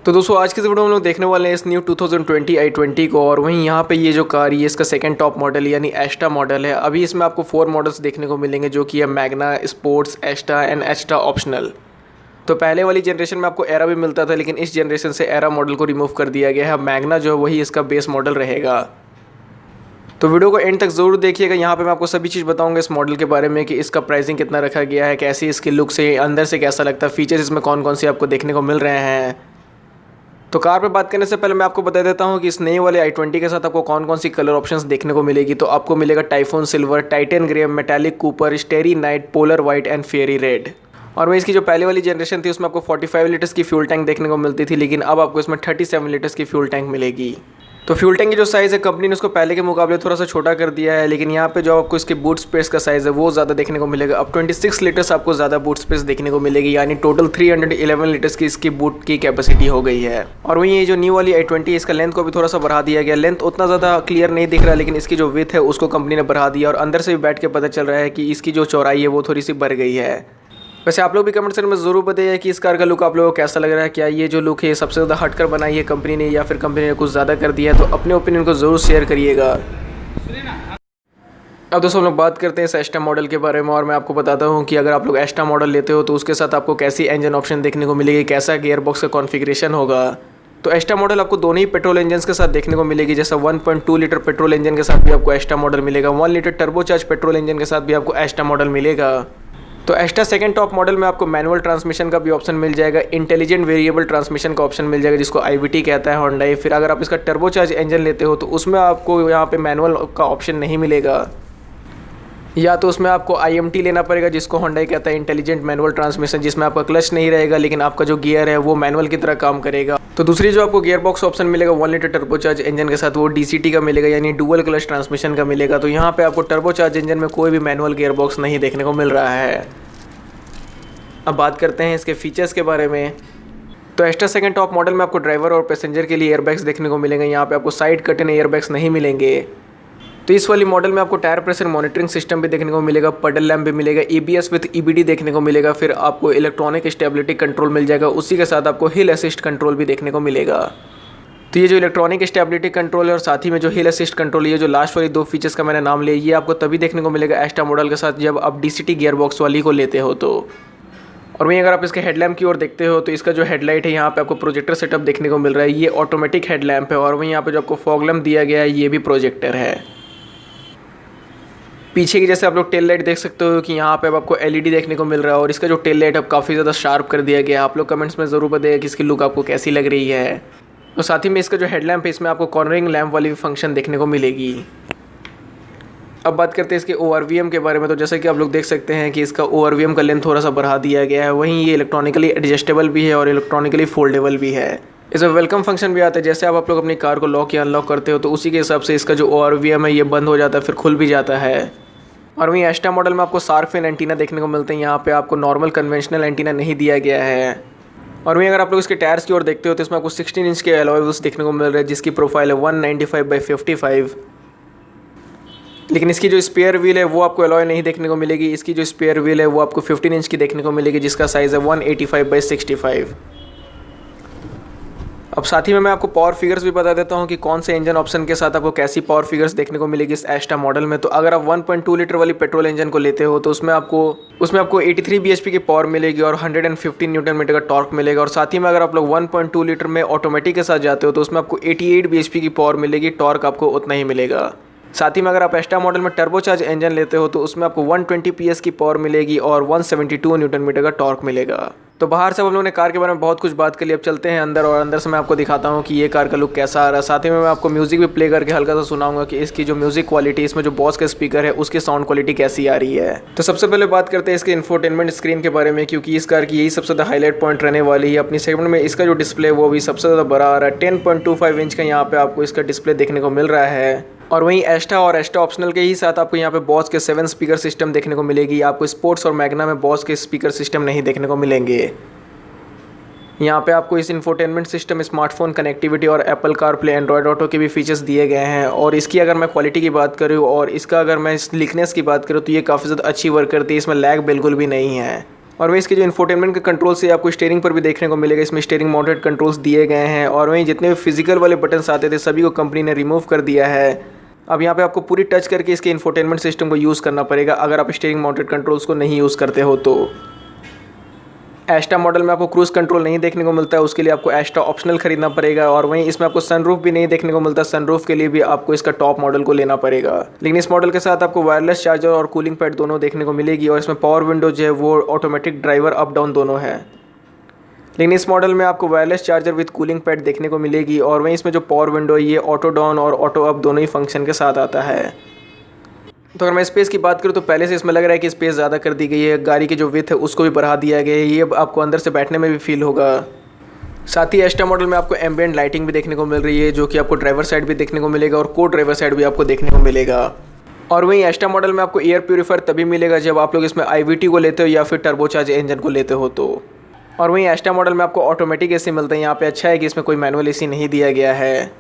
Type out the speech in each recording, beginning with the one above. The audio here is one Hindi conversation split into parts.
तो दोस्तों आज की इस वीडियो में हम लोग देखने वाले हैं इस न्यू 2020 i20 को। और वहीं यहाँ पे ये जो कार ये इसका सेकंड टॉप मॉडल यानी एस्टा मॉडल है। अभी इसमें आपको 4 मॉडल्स देखने को मिलेंगे जो कि है मैग्ना, स्पोर्ट्स, एस्टा एंड एस्टा ऑप्शनल। तो पहले वाली जनरेशन में आपको एरा भी मिलता था, लेकिन इस जनरेशन से एरा मॉडल को रिमूव कर दिया गया है। अब मैग्ना जो है वही इसका बेस मॉडल रहेगा। तो वीडियो को एंड तक ज़रूर देखिएगा। यहाँ पे मैं आपको सभी चीज़ बताऊंगा इस मॉडल के बारे में कि इसका प्राइसिंग कितना रखा गया है, कैसी इसकी लुक से अंदर से कैसा लगता है, फीचर्स इसमें कौन कौन से आपको देखने को मिल रहे हैं। तो कार पे बात करने से पहले मैं आपको बता देता हूँ कि इस नए वाले i20 के साथ आपको कौन कौन सी कलर ऑप्शंस देखने को मिलेगी। तो आपको मिलेगा typhoon silver, Titan grey, metallic Cooper, स्टेरी night, polar white and Pheri red. और वही इसकी जो पहले वाली जनरेशन थी उसमें आपको 45 लीटर्स की फ्यूल टैंक देखने को मिलती थी, लेकिन अब आपको इसमें 37 लीटर्स की फ्यूल टैंक मिलेगी। तो फ्यूल टैंक की जो साइज़ है कंपनी ने उसको पहले के मुकाबले थोड़ा सा छोटा कर दिया है, लेकिन यहाँ पे जो आपको इसके बूट स्पेस का साइज़ है वो ज़्यादा देखने को मिलेगा। अब 26 लीटर्स आपको ज़्यादा बूट स्पेस देखने को मिलेगी, यानी टोटल 311 लीटर्स की इसकी बूट की कैपेसिटी हो गई है। और वहीं ये जो न्यू वाली i20 इसका लेंथ को भी थोड़ा सा बढ़ा दिया गया। लेंथ उतना ज़्यादा क्लियर नहीं दिख रहा, लेकिन इसकी जो विड्थ है उसको कंपनी ने बढ़ा दिया और अंदर से भी बैठ के पता चल रहा है कि इसकी जो चौड़ाई है वो थोड़ी सी बढ़ गई है। वैसे आप लोग भी कमेंट सेक्शन में ज़रूर बताइए कि इस कार का लुक आप लोगों को कैसा लग रहा है। क्या ये जो लुक है सबसे ज़्यादा हटकर बनाई है कंपनी ने या फिर कंपनी ने कुछ ज़्यादा कर दिया है? तो अपने ओपिनियन को ज़रूर शेयर करिएगा। अब दोस्तों हम लोग बात करते हैं इस एस्टा मॉडल के बारे में, और मैं आपको बताता हूँ कि अगर आप लोग एस्टा मॉडल लेते हो तो उसके साथ आपको कैसी इंजन ऑप्शन देखने को मिलेगी, कैसा गियर बॉक्स का कॉन्फ़िगरेशन होगा। तो एस्टा मॉडल आपको दोनों ही पेट्रोल इंजन के साथ देखने को मिलेगी। जैसा 1.2 लीटर पेट्रोल इंजन के साथ भी आपको एस्टा मॉडल मिलेगा, 1 लीटर टर्बोचार्ज पेट्रोल इंजन के साथ भी आपको एस्टा मॉडल मिलेगा। तो एस्टा सेकंड टॉप मॉडल में आपको मैनुअल ट्रांसमिशन का भी ऑप्शन मिल जाएगा, इंटेलिजेंट वेरिएबल ट्रांसमिशन का ऑप्शन मिल जाएगा जिसको IVT कहता है होंडा। फिर अगर आप इसका टर्बोचार्ज इंजन लेते हो तो उसमें आपको यहाँ पे मैनुअल का ऑप्शन नहीं मिलेगा, या तो उसमें आपको IMT लेना पड़ेगा जिसको होंडा कहता है इंटेलिजेंट मैनुअल ट्रांसमिशन, जिसमें आपका क्लच नहीं रहेगा लेकिन आपका जो गियर है वो मैनुअल की तरह काम करेगा। तो दूसरी जो आपको गियर बॉक्स ऑप्शन मिलेगा 1 लीटर टर्बोचार्ज इंजन के साथ वो DCT का मिलेगा, यानी डुअल क्लच ट्रांसमिशन का मिलेगा। तो यहाँ पे आपको टर्बोचार्ज इंजन में कोई भी मैनुअल गियर बॉक्स नहीं देखने को मिल रहा है। अब बात करते हैं इसके फीचर्स के बारे में। तो एस्टा सेकंड टॉप मॉडल में आपको ड्राइवर और पैसेंजर के लिए एयरबैग्स देखने को मिलेंगे। यहाँ पे आपको साइड कट इन एयरबैग्स नहीं मिलेंगे। तो इस वाली मॉडल में आपको टायर प्रेशर मॉनिटरिंग सिस्टम भी देखने को मिलेगा, पडल लैम्प भी मिलेगा, ABS विथ EBD देखने को मिलेगा। फिर आपको इलेक्ट्रॉनिक स्टेबिलिटी कंट्रोल मिल जाएगा, उसी के साथ आपको हिल असिस्ट कंट्रोल भी देखने को मिलेगा। तो ये जो इलेक्ट्रॉनिक स्टेबिलिटी कंट्रोल है और साथ ही में जो हिल असिस्ट कंट्रोल, ये जो लास्ट वाली 2 फीचर्स का मैंने नाम लिया, ये आपको तभी देखने को मिलेगा एस्टा मॉडल के साथ जब आप DCT गियर बॉक्स वाली को लेते हो। तो और वहीं अगर आप इसके हेडलैम्प की ओर देखते हो तो इसका जो हेडलाइट है यहाँ पे आपको प्रोजेक्टर सेटअप देखने को मिल रहा है, ये ऑटोमेटिक हेडलैम्प है। और वहीं यहाँ पे जो आपको फॉग लैम्प दिया गया है ये भी प्रोजेक्टर है। पीछे की जैसे आप लोग टेल लाइट देख सकते हो कि यहाँ पे अब आपको LED देखने को मिल रहा है, और इसका जो टेल लाइट अब काफ़ी ज़्यादा शार्प कर दिया गया है। आप लोग कमेंट्स में ज़रूर बताइए कि इसकी लुक आपको कैसी लग रही है। तो साथ ही में इसका जो हेडलैम्प है इसमें आपको कॉर्नरिंग लैम्प वाली भी फंक्शन देखने को मिलेगी। अब बात करते हैं इसके ORVM के बारे में। तो जैसे कि आप लोग देख सकते हैं कि इसका ORVM का लेंथ थोड़ा सा बढ़ा दिया गया है। वहीं ये इलेक्ट्रॉनिकली एडजस्टेबल भी है और इलेक्ट्रॉनिकली फोल्डेबल भी है। इसमें वेलकम फंक्शन भी आता है, जैसे आप लोग अपनी कार को लॉक या अनलॉक करते हो तो उसी के हिसाब से इसका जो ORVM है ये बंद हो जाता है, फिर खुल भी जाता है। और वहीं एस्टा मॉडल में आपको शार्क फिन एंटीना देखने को मिलते हैं। यहाँ पे आपको नॉर्मल कन्वेंशनल एंटीना नहीं दिया गया है। और वहीं अगर आप लोग इसके टायर्स की ओर देखते हो तो इसमें आपको 16 इंच के अलॉय व्हील्स देखने को मिल रहे हैं जिसकी प्रोफाइल है 195/55। लेकिन इसकी जो स्पेयर व्हील है वो आपको अलॉय नहीं देखने को मिलेगी। इसकी जो स्पेयर व्हील है वो आपको 15 इंच की देखने को मिलेगी जिसका साइज़ है 185/65। अब साथ ही में मैं आपको पावर फिगर्स भी बता देता हूँ कि कौन से इंजन ऑप्शन के साथ आपको कैसी पावर फिगर्स देखने को मिलेगी इस एस्टा मॉडल में। तो अगर आप 1.2 लीटर वाली पेट्रोल इंजन को लेते हो तो उसमें आपको 83 bhp की पावर मिलेगी और 115 न्यूटन मीटर का टॉर्क मिलेगा। और साथ ही में अगर आप लोग 1.2 लीटर में ऑटोमेटिक के साथ जाते हो तो उसमें आपको 88 bhp की पावर मिलेगी, टॉर्क आपको उतना ही मिलेगा। साथ ही में अगर आप एस्टा मॉडल में टर्बोचार्ज इंजन लेते हो तो उसमें आपको 120 PS की पावर मिलेगी और 172 न्यूटन मीटर का टॉर्क मिलेगा। तो बाहर से हम लोगों ने कार के बारे में बहुत कुछ बात कर ली। अब चलते हैं अंदर, और अंदर से मैं आपको दिखाता हूँ कि ये कार का लुक कैसा आ रहा है। साथ ही में मैं आपको म्यूज़िक भी प्ले करके हल्का सा सुनाऊंगा कि इसकी जो म्यूज़िक क्वालिटी, इसमें जो बॉस का स्पीकर है उसकी साउंड क्वालिटी कैसी आ रही है। तो सबसे पहले बात करते हैं इसके इंफोटेनमेंट स्क्रीन के बारे में, क्योंकि इस कार की यही सबसे ज़्यादा हाईलाइट पॉइंट रहने वाली है। अपनी सेगमेंट में इसका जो डिस्प्ले है वो भी सबसे ज़्यादा बड़ा आ रहा है, 10.25 इंच का यहाँ पे आपको इसका डिस्प्ले देखने को मिल रहा है। और वहीं एस्टा और एस्टा ऑप्शनल के ही साथ आपको यहाँ पे बॉस के 7 स्पीकर सिस्टम देखने को मिलेगी। आपको स्पोर्ट्स और मैग्ना में बॉस के स्पीकर सिस्टम नहीं देखने को मिलेंगे। यहाँ पे आपको इस इंफोटेनमेंट सिस्टम, स्मार्टफोन कनेक्टिविटी और एप्पल कारप्ले, एंड्रॉयड ऑटो के भी फीचर्स दिए गए हैं। और इसकी अगर मैं क्वालिटी की बात करूँ और इसका अगर मैं स्लीकनेस की बात करूँ तो ये काफ़ी ज़्यादा अच्छी वर्क करती है, इसमें लैग बिल्कुल भी नहीं है। और वहीं इसके जो इन्फोटेनमेंट के कंट्रोल से आपको स्टीयरिंग पर भी देखने को मिलेगा, इसमें स्टीयरिंग माउंटेड कंट्रोल्स दिए गए हैं। और वहीं जितने भी फिजिकल वाले बटन्स आते थे सभी को कंपनी ने रिमूव कर दिया है। अब यहाँ पे आपको पूरी टच करके इसके इन्फोटेनमेंट सिस्टम को यूज़ करना पड़ेगा अगर आप स्टीयरिंग माउंटेड कंट्रोल्स को नहीं यूज़ करते हो तो। एस्टा मॉडल में आपको क्रूज़ कंट्रोल नहीं देखने को मिलता है, उसके लिए आपको एस्टा ऑप्शनल खरीदना पड़ेगा। और वहीं इसमें आपको सनरूफ भी नहीं देखने को मिलता, सनरूफ के लिए भी आपको इसका टॉप मॉडल को लेना पड़ेगा। लेकिन इस मॉडल के साथ आपको वायरलेस चार्जर और कूलिंग पैड दोनों देखने को मिलेगी। और इसमें पावर विंडो जो है वो ऑटोमेटिक ड्राइवर अप डाउन दोनों है। लेकिन इस मॉडल में आपको wireless charger with cooling pad देखने को मिलेगी। और वहीं इसमें जो पावर विंडो ये ऑटो डाउन और ऑटो अप दोनों ही फंक्शन के साथ आता है। तो अगर मैं स्पेस की बात करूँ तो पहले से इसमें लग रहा है कि स्पेस ज़्यादा कर दी गई है, गाड़ी की जो विड्थ है उसको भी बढ़ा दिया गया है, ये आपको अंदर से बैठने में भी फील होगा। साथ ही एस्टा मॉडल में आपको एम्बिएंट लाइटिंग भी देखने को मिल रही है, जो कि आपको ड्राइवर साइड भी देखने को मिलेगा और को ड्राइवर साइड भी आपको देखने को मिलेगा। और वहीं एस्टा मॉडल में आपको एयर प्यूरीफायर तभी मिलेगा जब आप लोग इसमें IVT को लेते हो या फिर टर्बोचार्ज इंजन को लेते हो तो। और वहीं एस्टा मॉडल में आपको ऑटोमेटिक AC मिलता है, यहाँ पे अच्छा है कि इसमें कोई मैनुअल AC नहीं दिया गया है।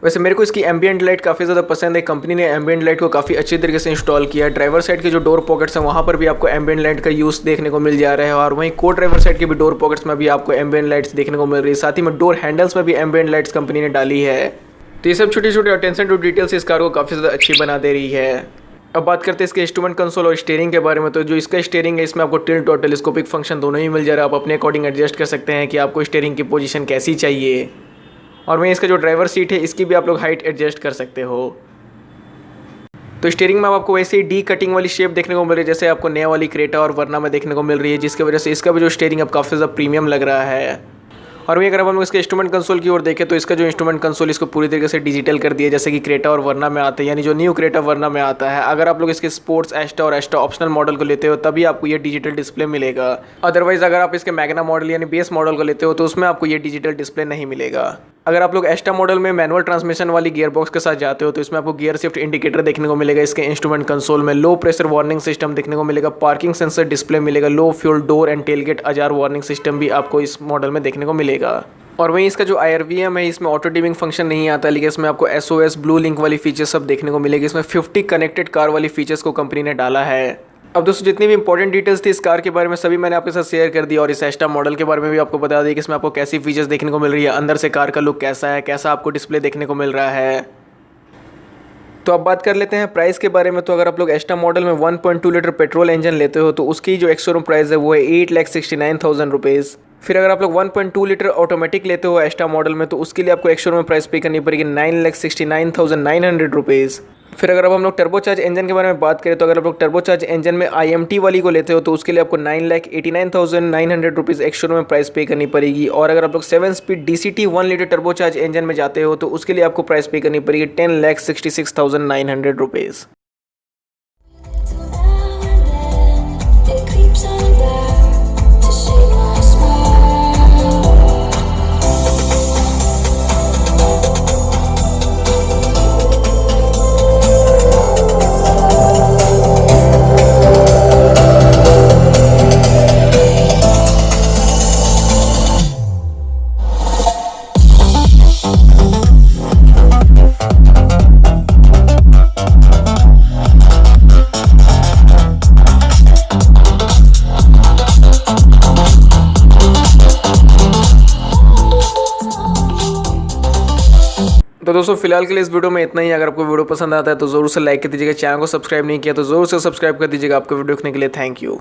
वैसे मेरे को इसकी एम्बिएंट लाइट काफ़ी ज़्यादा पसंद है, कंपनी ने एम्बिएंट लाइट को काफ़ी अच्छी तरीके से इंस्टॉल किया है। ड्राइवर साइड के जो डोर पॉकेट्स हैं वहाँ पर भी आपको एम्बिएंट लाइट का यूज़ देखने को मिल जा रहा है। और वहीं को ड्राइवर साइड के भी डोर पॉकेट्स में भी आपको एम्बिएंट लाइट्स देखने को मिल रही है। साथ ही में डोर हैंडल्स में भी एम्बिएंट लाइट्स कंपनी ने डाली है। तो ये सब छोटी छोटी अटेंशन टू डिटेल्स इस कार को काफ़ी ज़्यादा अच्छी बना दे रही है। अब बात करते हैं इसके इंस्ट्रूमेंट कंसोल और स्टीयरिंग के बारे में। तो जो इसका स्टीयरिंग है इसमें आपको टिल्ट और टेलीस्कोपिक फंक्शन दोनों ही मिल जा रहा है। आप अपने अकॉर्डिंग एडजस्ट कर सकते हैं कि आपको स्टीयरिंग की पोजीशन कैसी चाहिए। और वहीं इसका जो ड्राइवर सीट है इसकी भी आप लोग हाइट एडजस्ट कर सकते हो। तो स्टीयरिंग में आपको वैसे ही डी कटिंग वाली शेप देखने को मिल रही है जैसे आपको नया वाली क्रेटा और वर्ना में देखने को मिल रही है, जिसकी वजह से इसका भी जो स्टीयरिंग अब काफ़ी ज़्यादा प्रीमियम लग रहा है। और वहीं अगर हम लोग इसके इंस्ट्रूमेंट कंसोल की ओर देखें तो इसका जो इंस्ट्रूमेंट कंसोल इसको पूरी तरीके से डिजिटल कर दिया जैसे कि क्रेटा और वर्ना में आता है, यानी जो न्यू क्रेटा वर्ना में आता है। अगर आप लोग इसके स्पोर्ट्स एस्टा और एस्टा ऑप्शनल मॉडल को लेते हो तभी आपको ये डिजिटल डिस्प्ले मिलेगा। अदरवाइज अगर आप इसके मैग्ना मॉडल यानी बेस मॉडल को लेते हो तो उसमें आपको ये डिजिटल डिस्प्ले नहीं मिलेगा। अगर आप लोग एस्टा मॉडल में मैनुअल ट्रांसमिशन वाली गियर बॉक्स के साथ जाते हो तो इसमें आपको गियर शिफ्ट इंडिकेटर देखने को मिलेगा। इसके इंस्ट्रूमेंट कंसोल में लो प्रेशर वार्निंग सिस्टम देखने को मिलेगा, पार्किंग सेंसर डिस्प्ले मिलेगा, low fuel door and tailgate ajar warning system भी आपको इस मॉडल में देखने को मिलेगा। और वहीं इसका जो IRVM है इसमें ऑटो डिमिंग फंक्शन नहीं आता, लेकिन इसमें आपको SOS ब्लू लिंक वाली फीचर्स सब देखने को मिलेगी। इसमें 50 कनेक्टेड कार वाली फीचर्स को कंपनी ने डाला है। अब दोस्तों जितनी भी इंपॉर्टेंट डिटेल्स थी इस कार के बारे में सभी मैंने आपके साथ शेयर कर दी। और इस एस्टा मॉडल के बारे में भी आपको बता दी कि इसमें आपको कैसी फीचर्स देखने को मिल रही है, अंदर से कार का लुक कैसा है, कैसा आपको डिस्प्ले देखने को मिल रहा है। तो अब बात कर लेते हैं प्राइस के बारे में। तो अगर आप लोग एस्टा मॉडल में 1.2 लीटर पेट्रोल इंजन लेते हो तो उसकी जो एक्स शोरूम प्राइस है वो है 8,69,000 रुपीज़। फिर अगर आप लोग 1.2 लीटर ऑटोमेटिक लेते हो एस्टा मॉडल में तो उसके लिए आपको एक्स शोरूम में प्राइस पे करनी पड़ेगी 9,69,900 रुपीज़। फिर अगर अब हम लोग टर्बोचार्ज इंजन के बारे में बात करें तो अगर आप लोग टर्बोचार्ज इंजन में IMT वाली को लेते हो तो उसके लिए आपको 9,89,900 रुपीज़ एक्स शोरूम में प्राइस पे करनी पड़ेगी। और अगर आप लोग 7 speed DCT 1 litre turbocharge engine में जाते हो तो उसके लिए आपको प्राइस पे करनी पड़ेगी 10,66,900 रुपीज़। तो दोस्तों फिलहाल के लिए इस वीडियो में इतना ही। अगर आपको वीडियो पसंद आता है तो ज़रूर से लाइक कर दीजिएगा, चैनल को सब्सक्राइब नहीं किया तो ज़रूर से सब्सक्राइब कर दीजिएगा। आपको वीडियो देखने के लिए थैंक यू।